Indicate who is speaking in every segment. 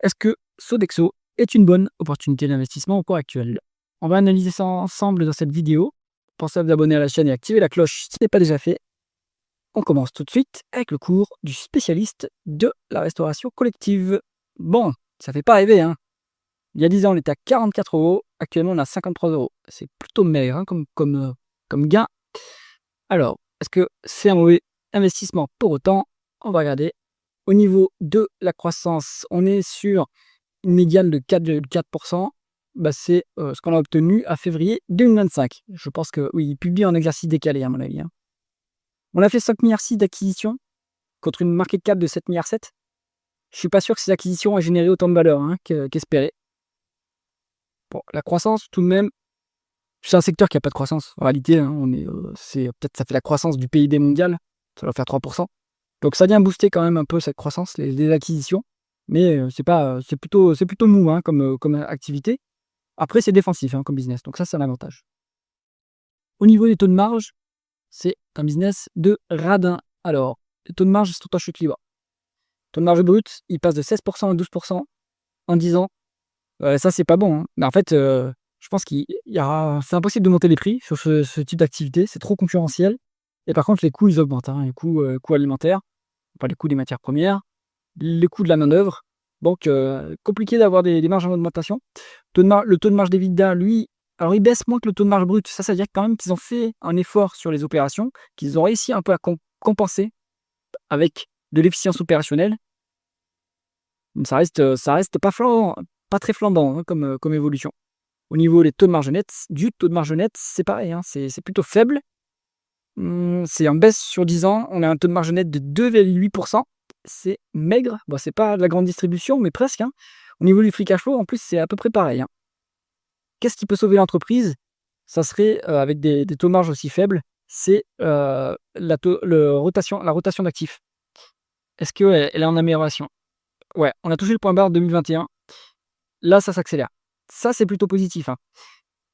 Speaker 1: Est-ce que Sodexo est une bonne opportunité d'investissement au cours actuel? On va analyser ça ensemble dans cette vidéo. Pensez à vous abonner à la chaîne et activer la cloche si ce n'est pas déjà fait. On commence tout de suite avec le cours du spécialiste de la restauration collective. Bon, ça fait pas rêver, hein. Il y a 10 ans, on était à 44 euros. Actuellement, on est à 53 euros. C'est plutôt maigre, hein, comme gain. Alors, est-ce que c'est un mauvais investissement pour autant? On va regarder. Au niveau de la croissance, on est sur une médiane de 4,4%. Bah, c'est ce qu'on a obtenu à février 2025. Je pense que oui, il publie en exercice décalé, à mon avis, hein. On a fait 5,6 milliards d'acquisitions contre une market cap de 7,7 milliards. Je suis pas sûr que ces acquisitions aient généré autant de valeur, hein, qu'espéré. Bon, la croissance, tout de même, c'est un secteur qui a pas de croissance. En réalité, hein, c'est peut-être ça fait la croissance du PIB mondial, ça doit faire 3%. Donc ça vient booster quand même un peu cette croissance, les acquisitions, mais c'est plutôt mou, hein, comme activité. Après, c'est défensif, hein, comme business, donc ça, c'est un avantage. Au niveau des taux de marge, c'est un business de radin. Alors, les taux de marge sont en chute libre. Le taux de marge brut, il passe de 16% à 12% en 10 ans. Ça, c'est pas bon, hein. Mais en fait, je pense c'est impossible de monter les prix sur ce type d'activité, c'est trop concurrentiel. Et par contre, les coûts, ils augmentent, hein, les coûts alimentaires, pas les coûts des matières premières, les coûts de la main-d'œuvre. Donc, compliqué d'avoir des marges en augmentation. Le taux de marge d'EBITDA, lui, alors il baisse moins que le taux de marge brut. Ça veut dire quand même qu'ils ont fait un effort sur les opérations, qu'ils ont réussi un peu à compenser avec de l'efficience opérationnelle. Ça reste pas très flambant, hein, comme évolution. Au niveau des taux de marge net, c'est pareil, hein, c'est plutôt faible. C'est en baisse sur 10 ans. On a un taux de marge net de 2,8%. C'est maigre. Bon, c'est pas de la grande distribution, mais presque, hein. Au niveau du free cash flow, en plus, c'est à peu près pareil, hein. Qu'est-ce qui peut sauver l'entreprise? Ça serait, avec des taux de marge aussi faibles, c'est, la rotation d'actifs. Est-ce qu'elle est en amélioration? Ouais, on a touché le point barre en 2021. Là, ça s'accélère. Ça, c'est plutôt positif, hein,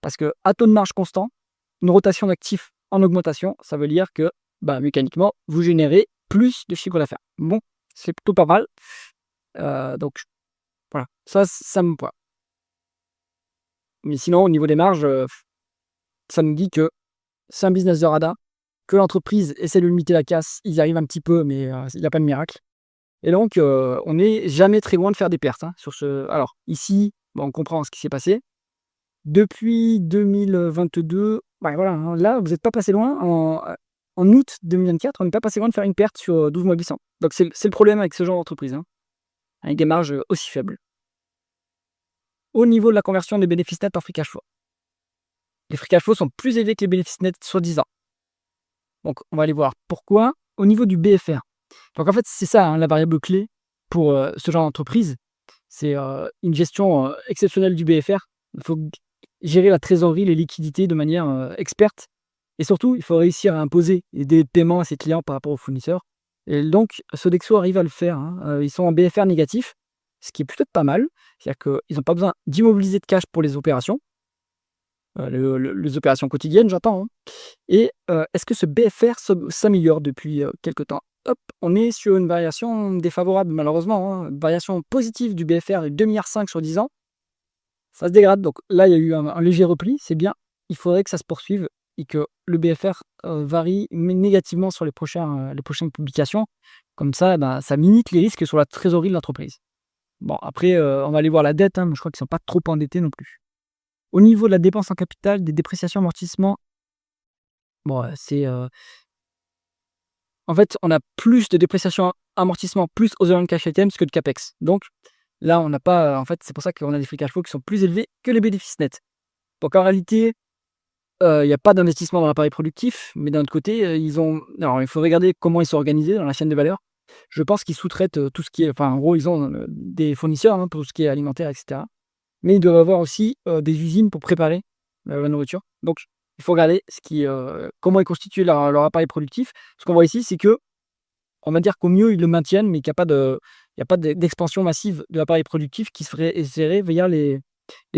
Speaker 1: parce qu'à taux de marge constant, une rotation d'actifs en augmentation, ça veut dire que, bah, mécaniquement, vous générez plus de chiffre d'affaires. Bon, c'est plutôt pas mal. Donc voilà, ça me plaît. Mais sinon, au niveau des marges, ça nous dit que c'est un business de radar, que l'entreprise essaie de limiter la casse. Ils y arrivent un petit peu, mais il y a pas de miracle. Et donc, on n'est jamais très loin de faire des pertes, hein, sur ce. Alors ici, bon, on comprend ce qui s'est passé. Depuis 2022, bah, voilà, hein, là, vous n'êtes pas passé loin. En août 2024, on n'est pas passé loin de faire une perte sur 12 mois glissants. Donc c'est le problème avec ce genre d'entreprise, hein, avec des marges aussi faibles. Au niveau de la conversion des bénéfices nets en free cash flow, les free cash flow sont plus élevés que les bénéfices nets sur 10 ans. Donc on va aller voir pourquoi. Au niveau du BFR, donc en fait, c'est ça, hein, la variable clé pour ce genre d'entreprise. C'est une gestion exceptionnelle du BFR. Il faut gérer la trésorerie, les liquidités de manière experte. Et surtout, il faut réussir à imposer des délais de paiement à ses clients par rapport aux fournisseurs. Et donc, Sodexo arrive à le faire, hein. Ils sont en BFR négatif, ce qui est plutôt pas mal. C'est-à-dire qu'ils n'ont pas besoin d'immobiliser de cash pour les opérations, les opérations quotidiennes, j'entends, hein. Et est-ce que ce BFR s'améliore depuis quelque temps? Hop, on est sur une variation défavorable malheureusement, hein. Une variation positive du BFR de 2,5 milliards sur 10 ans. Ça se dégrade, donc là, il y a eu un léger repli, c'est bien. Il faudrait que ça se poursuive et que le BFR varie négativement sur les prochaines publications. Comme ça, bah, ça limite les risques sur la trésorerie de l'entreprise. Bon, après, on va aller voir la dette, hein, mais je crois qu'ils ne sont pas trop endettés non plus. Au niveau de la dépense en capital, des dépréciations, amortissements, bon, en fait, on a plus de dépréciation, amortissement, plus other cash items que de CAPEX. Donc là, on n'a pas, en fait, c'est pour ça qu'on a des free cash flow qui sont plus élevés que les bénéfices nets. Donc en réalité, il y a pas d'investissement dans l'appareil productif, mais d'un autre côté, alors il faut regarder comment ils sont organisés dans la chaîne de valeur. Je pense qu'ils sous-traitent, tout ce qui est, enfin, en gros, ils ont, des fournisseurs, hein, pour tout ce qui est alimentaire et cetera. Mais ils doivent avoir aussi, des usines pour préparer, la nourriture. Donc il faut regarder comment est constitué leur appareil productif. Ce qu'on voit ici, c'est que on va dire qu'au mieux, ils le maintiennent, mais qu'il y a pas d'expansion massive de l'appareil productif qui serait gérée via les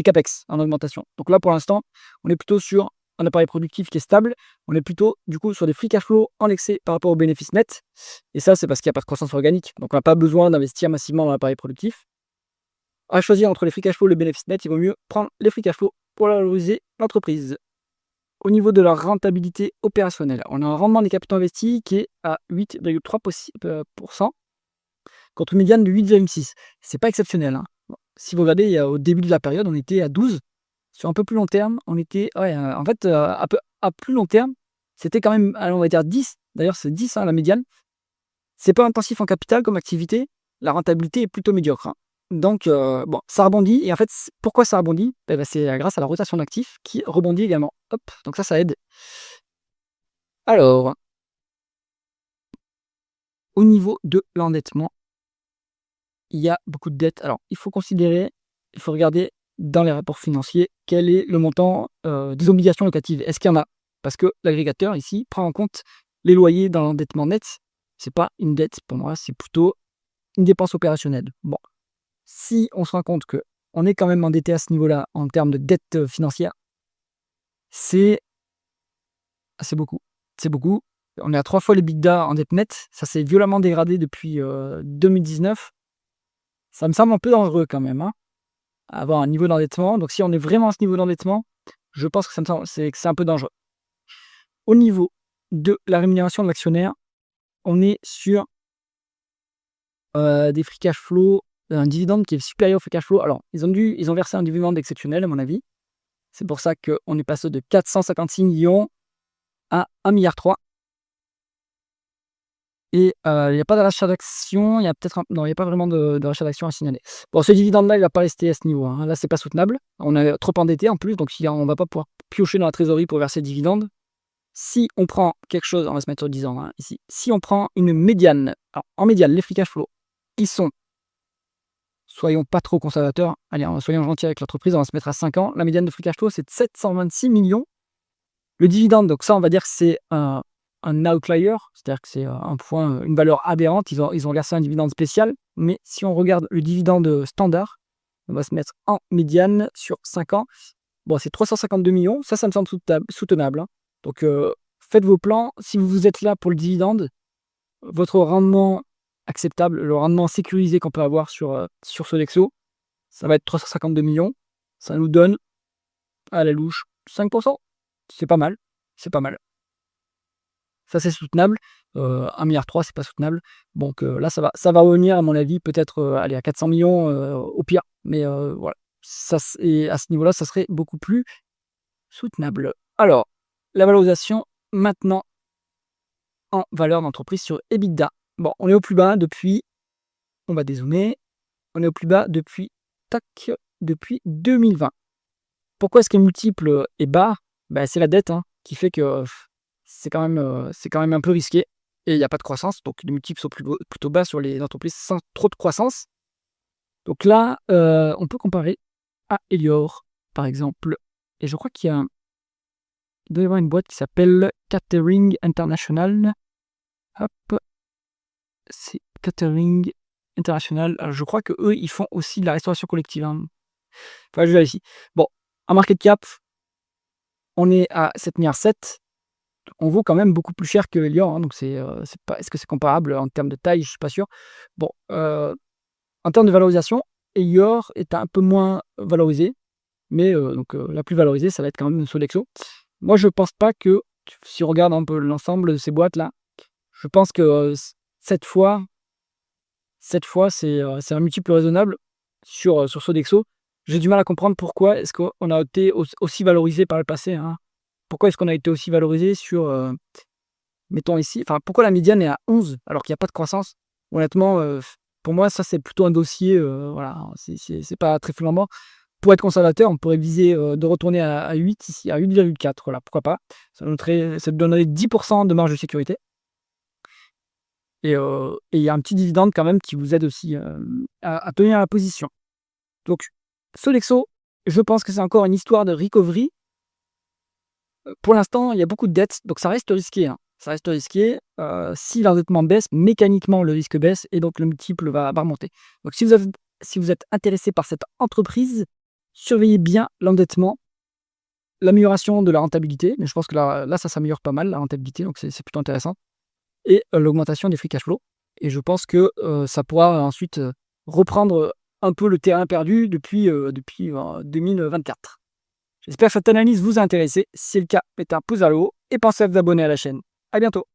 Speaker 1: CAPEX en augmentation. Donc là, pour l'instant, on est plutôt sur un appareil productif qui est stable. On est plutôt, du coup, sur des free cash flow en excès par rapport aux bénéfices nets. Et ça, c'est parce qu'il n'y a pas de croissance organique. Donc on n'a pas besoin d'investir massivement dans l'appareil productif. À choisir entre les free cash flow et le bénéfice net, il vaut mieux prendre les free cash flow pour valoriser l'entreprise. Au niveau de la rentabilité opérationnelle, on a un rendement des capitaux investis qui est à 8,3% contre une médiane de 8,6. C'est pas exceptionnel, hein. Bon, si vous regardez, au début de la période, on était à 12. Sur un peu plus long terme, on était en fait, à plus long terme, c'était quand même, allez, on va dire 10. D'ailleurs, c'est 10, hein, la médiane. C'est pas intensif en capital comme activité. La rentabilité est plutôt médiocre, hein. Donc, bon, ça rebondit. Et en fait, pourquoi ça rebondit? C'est grâce à la rotation d'actifs qui rebondit également. Hop, donc ça aide. Alors, au niveau de l'endettement, il y a beaucoup de dettes. Alors, il faut regarder dans les rapports financiers quel est le montant des obligations locatives. Est-ce qu'il y en a? Parce que l'agrégateur ici prend en compte les loyers dans l'endettement net. C'est pas une dette pour moi, c'est plutôt une dépense opérationnelle. Bon, si on se rend compte que on est quand même endetté à ce niveau-là en termes de dette financière, c'est beaucoup. C'est beaucoup. On est à 3 fois l'EBITDA en dette nette. Ça s'est violemment dégradé depuis 2019. Ça me semble un peu dangereux quand même, hein, avoir un niveau d'endettement. Donc si on est vraiment à ce niveau d'endettement, je pense que c'est un peu dangereux. Au niveau de la rémunération de l'actionnaire, on est sur des free cash flow, un dividende qui est supérieur au free cash flow. Alors, ils ont versé un dividende exceptionnel, à mon avis. C'est pour ça qu'on est passé de 456 millions à 1,3 milliard. Et il n'y a pas de rachat d'actions, il y a peut-être non, il n'y a pas vraiment de rachat d'actions à signaler. Bon, ce dividende-là, il va pas rester à ce niveau, hein. Là, c'est pas soutenable. On est trop endetté en plus, donc on va pas pouvoir piocher dans la trésorerie pour verser le dividende. Si on prend quelque chose, on va se mettre sur 10 ans, hein, ici. Si on prend une médiane, alors en médiane, les free cash flow, ils sont, soyons pas trop conservateurs, allez, soyons gentils avec l'entreprise, on va se mettre à 5 ans. La médiane de free cash flow, c'est de 726 millions. Le dividende, donc ça, on va dire que c'est un outlier, c'est-à-dire que c'est un point, une valeur aberrante. Ils ont versé un dividende spécial, mais si on regarde le dividende standard, on va se mettre en médiane sur 5 ans. Bon, c'est 352 millions, ça me semble soutenable, hein. Donc, faites vos plans. Si vous êtes là pour le dividende, votre rendement acceptable, le rendement sécurisé qu'on peut avoir sur Sodexo, ça va être 352 millions. Ça nous donne, à la louche, 5%. C'est pas mal, c'est pas mal. Ça, c'est soutenable. 1,3 milliard, c'est pas soutenable. Donc là, ça va revenir, à mon avis, peut-être aller à 400 millions au pire. Mais voilà, et à ce niveau-là, ça serait beaucoup plus soutenable. Alors, la valorisation maintenant en valeur d'entreprise sur EBITDA. Bon, on est au plus bas depuis, on va dézoomer, on est au plus bas depuis 2020. Pourquoi est-ce que le multiple est bas? C'est la dette, hein, qui fait que c'est quand même un peu risqué et il n'y a pas de croissance. Donc les multiples sont plutôt bas sur les entreprises sans trop de croissance. Donc là, on peut comparer à Elior, par exemple. Et je crois il doit y avoir une boîte qui s'appelle Catering International. Hop, c'est Catering International. Alors, je crois qu'eux, ils font aussi de la restauration collective, hein. Enfin, je vais ici. Bon, en market cap, on est à 7,7 milliards. On vaut quand même beaucoup plus cher que Elior, hein, donc c'est pas. Est-ce que c'est comparable en termes de taille? Je suis pas sûr. Bon, en termes de valorisation, Elior est un peu moins valorisé, mais la plus valorisée, ça va être quand même Sodexo. Moi, je pense pas que, si on regarde un peu l'ensemble de ces boîtes-là, je pense que cette fois, c'est un multiple raisonnable sur Sodexo. J'ai du mal à comprendre pourquoi est-ce qu'on a été aussi valorisé par le passé, hein. Pourquoi est-ce qu'on a été aussi valorisé sur, mettons ici, enfin, pourquoi la médiane est à 11 alors qu'il n'y a pas de croissance? Honnêtement, pour moi, ça, c'est plutôt un dossier, voilà, c'est pas très flambant. Pour être conservateur, on pourrait viser de retourner à 8 ici, à 8,4, voilà, pourquoi pas. Ça donnerait 10% de marge de sécurité. Et il y a un petit dividende quand même qui vous aide aussi à tenir la position. Donc, Sodexo, je pense que c'est encore une histoire de recovery. Pour l'instant, il y a beaucoup de dettes, donc ça reste risqué, hein. Ça reste risqué. Si l'endettement baisse, mécaniquement, le risque baisse et donc le multiple va remonter. Donc, si vous êtes intéressé par cette entreprise, surveillez bien l'endettement, l'amélioration de la rentabilité. Mais je pense que là ça s'améliore pas mal, la rentabilité, donc c'est plutôt intéressant. Et l'augmentation des free cash flow. Et je pense que ça pourra ensuite reprendre un peu le terrain perdu depuis 2024. J'espère que cette analyse vous a intéressé. Si c'est le cas, mettez un pouce vers le haut et pensez à vous abonner à la chaîne. À bientôt.